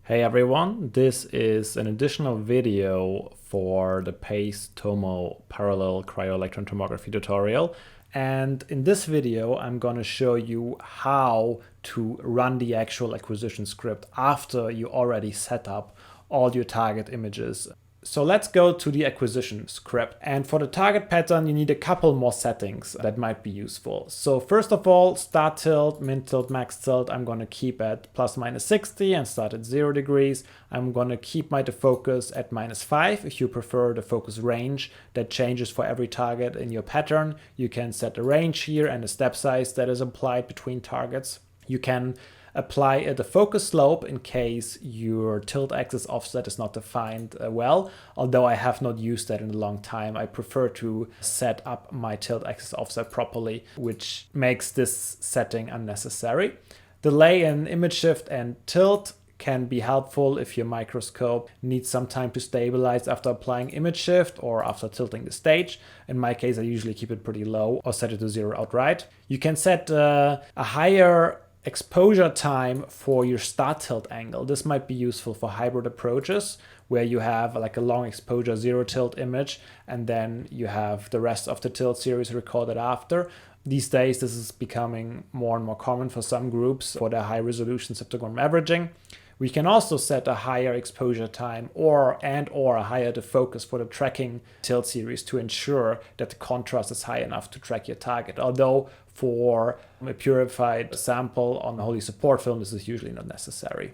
Hey everyone, this is an additional video for the PACE-tomo parallel cryo-electron tomography tutorial. And in this video, I'm going to show you how to run the actual acquisition script after you already set up all your target images. So let's go to the acquisition script. And for the target pattern, you need a couple more settings that might be useful. So first of all, start tilt, min tilt, max tilt, I'm going to keep at ±60 and start at 0 degrees. I'm going to keep my defocus at -5. If you prefer the focus range that changes for every target in your pattern, you can set a range here and a step size that is applied between targets. You can apply the focus slope in case your tilt axis offset is not defined well. Although I have not used that in a long time, I prefer to set up my tilt axis offset properly, which makes this setting unnecessary. Delay in image shift and tilt can be helpful if your microscope needs some time to stabilize after applying image shift or after tilting the stage. In my case, I usually keep it pretty low or set it to 0 outright. You can set a higher exposure time for your start tilt angle. This might be useful for hybrid approaches where you have like a long exposure 0 tilt image and then you have the rest of the tilt series recorded after. These days this is becoming more and more common for some groups for their high resolution septogram averaging. We can also set a higher exposure time or a higher defocus for the tracking tilt series to ensure that the contrast is high enough to track your target. Although for a purified sample on the Holey support film, this is usually not necessary.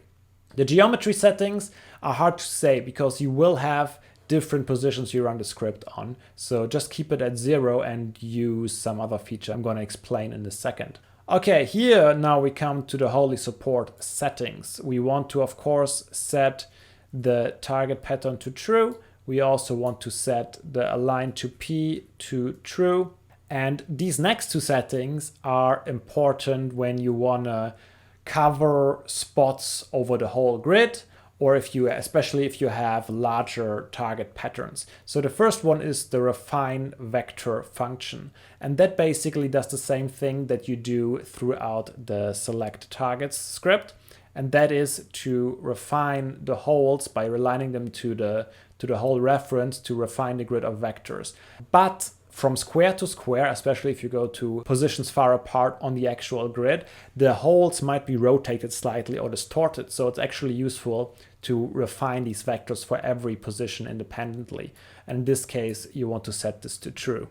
The geometry settings are hard to say because you will have different positions you run the script on. So just keep it at 0 and use some other feature I'm going to explain in a second. Okay, here now we come to the Holey support settings. We want to, of course, set the target pattern to true. We also want to set the align to P to true. And these next two settings are important when you want to cover spots over the whole grid, or especially if you have larger target patterns. So the first one is the refine vector function. And that basically does the same thing that you do throughout the select targets script. And that is to refine the holes by realigning them to the hole reference to refine the grid of vectors. But from square to square, especially if you go to positions far apart on the actual grid, the holes might be rotated slightly or distorted. So it's actually useful to refine these vectors for every position independently. And in this case, you want to set this to true.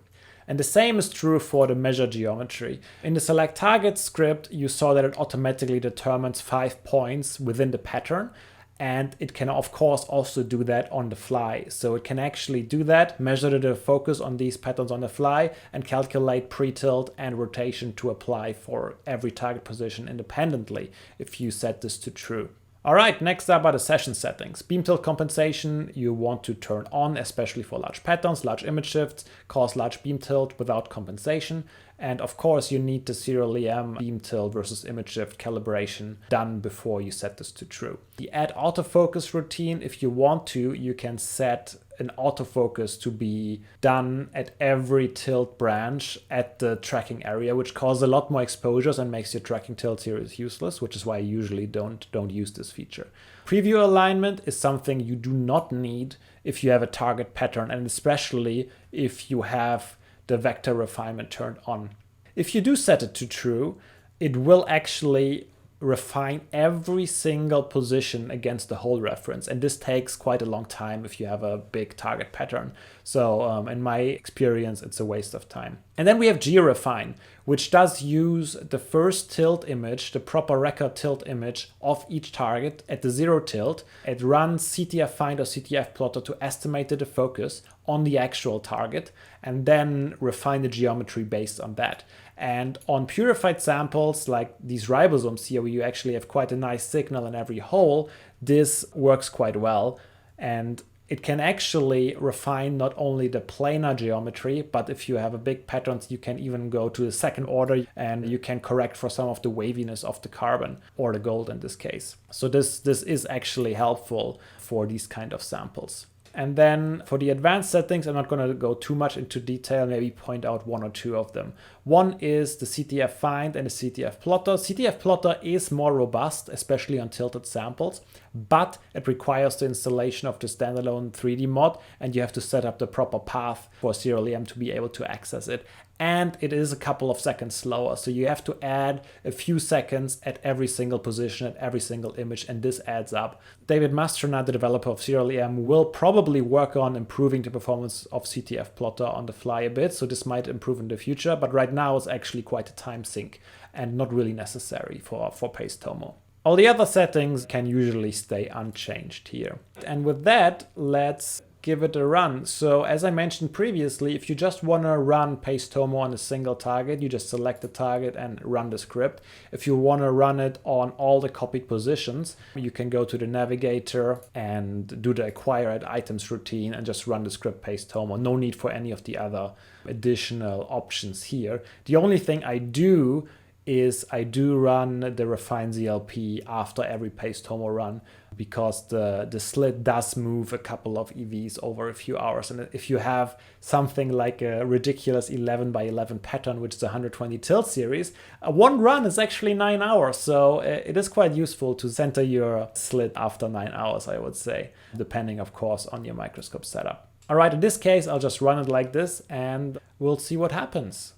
And the same is true for the measure geometry. In the select target script, you saw that it automatically determines 5 points within the pattern. And it can, of course, also do that on the fly. So it can actually do that, measure the focus on these patterns on the fly, and calculate pre-tilt and rotation to apply for every target position independently if you set this to true. All right, next up are the session settings. Beam tilt compensation you want to turn on, especially for large patterns, large image shifts, cause large beam tilt without compensation. And of course, you need the serial EM beam tilt versus image shift calibration done before you set this to true. The add autofocus routine, if you want to, you can set an autofocus to be done at every tilt branch at the tracking area, which causes a lot more exposures and makes your tracking tilt series useless, which is why I usually don't use this feature. Preview alignment is something you do not need if you have a target pattern, and especially if you have the vector refinement turned on. If you do set it to true, it will actually refine every single position against the hole reference. And this takes quite a long time if you have a big target pattern. So in my experience, it's a waste of time. And then we have georefine, which does use the first tilt image, the proper record tilt image of each target at the 0 tilt. It runs CTF find or CTF plotter to estimate the focus on the actual target and then refine the geometry based on that. And on purified samples like these ribosomes here, where you actually have quite a nice signal in every hole, this works quite well. And it can actually refine not only the planar geometry, but if you have a big patterns, you can even go to the second order and you can correct for some of the waviness of the carbon or the gold in this case. So this is actually helpful for these kind of samples. And then for the advanced settings, I'm not going to go too much into detail, maybe point out one or two of them. One is the CTF find and the CTF plotter. CTF plotter is more robust, especially on tilted samples, but it requires the installation of the standalone 3D mod, and you have to set up the proper path for Serial EM to be able to access it. And it is a couple of seconds slower, so you have to add a few seconds at every single position, at every single image, and this adds up. David Mastrona, the developer of Serial EM, will probably work on improving the performance of CTF plotter on the fly a bit, so this might improve in the future, but right now it's actually quite a time sink and not really necessary for PACE-tomo. All the other settings can usually stay unchanged here. And with that, let's give it a run. So as I mentioned previously, if you just want to run PACE-tomo on a single target, you just select the target and run the script. If you want to run it on all the copied positions, you can go to the navigator and do the acquire at items routine and just run the script PACE-tomo. No need for any of the other additional options here. The only thing I do is I do run the refine ZLP after every PACE-tomo run, because the slit does move a couple of EVs over a few hours. And if you have something like a ridiculous 11 by 11 pattern, which is a 120 tilt series, one run is actually 9 hours. So it is quite useful to center your slit after 9 hours, I would say, depending, of course, on your microscope setup. All right, in this case, I'll just run it like this and we'll see what happens.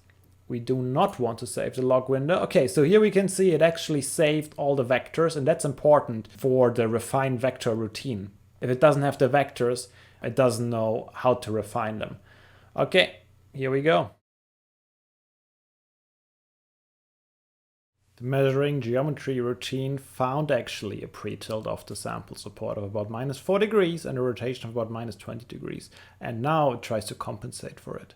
We do not want to save the log window. Okay, so here we can see it actually saved all the vectors, and that's important for the refine vector routine. If it doesn't have the vectors, it doesn't know how to refine them. Okay, here we go. The measuring geometry routine found actually a pre-tilt of the sample support of about -4 degrees and a rotation of about -20 degrees. And now it tries to compensate for it.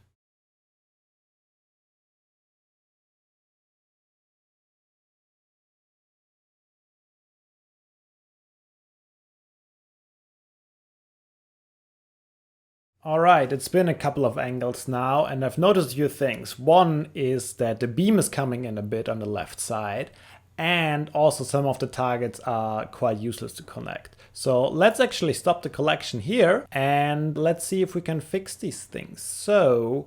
All right, it's been a couple of angles now, and I've noticed a few things. One is that the beam is coming in a bit on the left side, and also some of the targets are quite useless to connect. So let's actually stop the collection here, and let's see if we can fix these things. So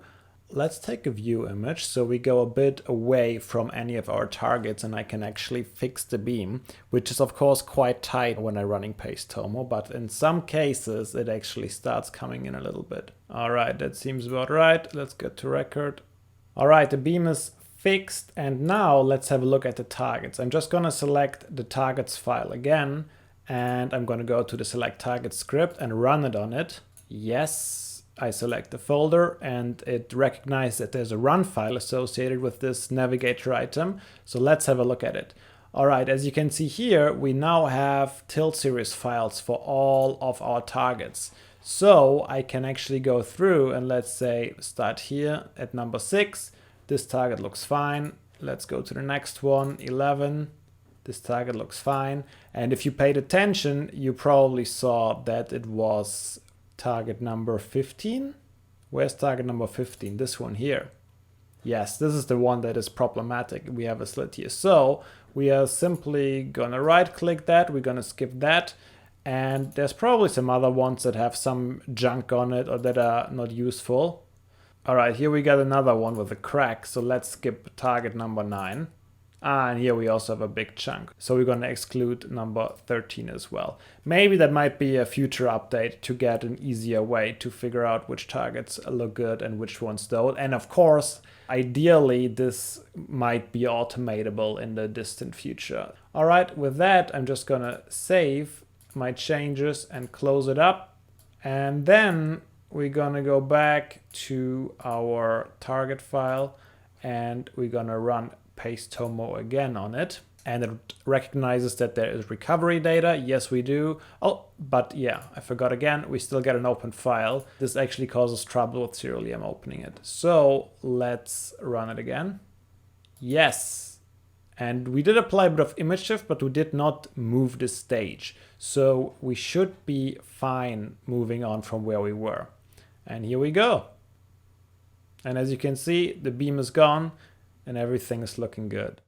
let's take a view image, so we go a bit away from any of our targets and I can actually fix the beam, which is of course quite tight when I'm running PACE-tomo, but in some cases it actually starts coming in a little bit. All right, that seems about right. Let's get to record. All right, the beam is fixed, and now let's have a look at the targets. I'm just gonna select the targets file again, and I'm gonna go to the select target script and run it on it. Yes. I select the folder and it recognizes that there's a run file associated with this navigator item. So let's have a look at it. All right, as you can see here, we now have tilt series files for all of our targets. So I can actually go through and let's say start here at number 6. This target looks fine. Let's go to the next one, 11. This target looks fine. And if you paid attention, you probably saw that it was target number 15. Where's target number 15? This one here. Yes, this is the one that is problematic. We have a slit here. So we are simply gonna right click that. We're gonna skip that. And there's probably some other ones that have some junk on it or that are not useful. All right, here we got another one with a crack. So let's skip target number 9. And here we also have a big chunk. So we're going to exclude number 13 as well. Maybe that might be a future update to get an easier way to figure out which targets look good and which ones don't. And of course, ideally, this might be automatable in the distant future. All right, with that, I'm just going to save my changes and close it up. And then we're going to go back to our target file and we're going to run PACE-tomo again on it, and it recognizes that there is recovery data. Yes, we do. Oh, but yeah, I forgot again, we still get an open file. This actually causes trouble with Serial EM opening it. So let's run it again. Yes, and we did apply a bit of image shift, but we did not move the stage. So we should be fine moving on from where we were. And here we go. And as you can see, the beam is gone and everything is looking good.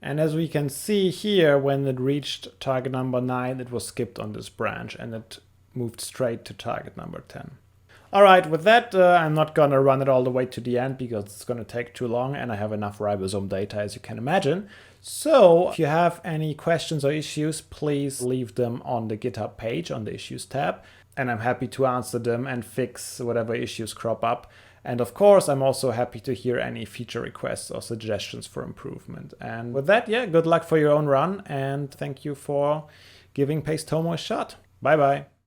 And as we can see here, when it reached target number 9, it was skipped on this branch and it moved straight to target number 10. All right, with that, I'm not going to run it all the way to the end because it's going to take too long and I have enough ribosome data, as you can imagine. So if you have any questions or issues, please leave them on the GitHub page on the Issues tab, and I'm happy to answer them and fix whatever issues crop up. And of course, I'm also happy to hear any feature requests or suggestions for improvement. And with that, yeah, good luck for your own run, and thank you for giving PACE-tomo a shot. Bye-bye.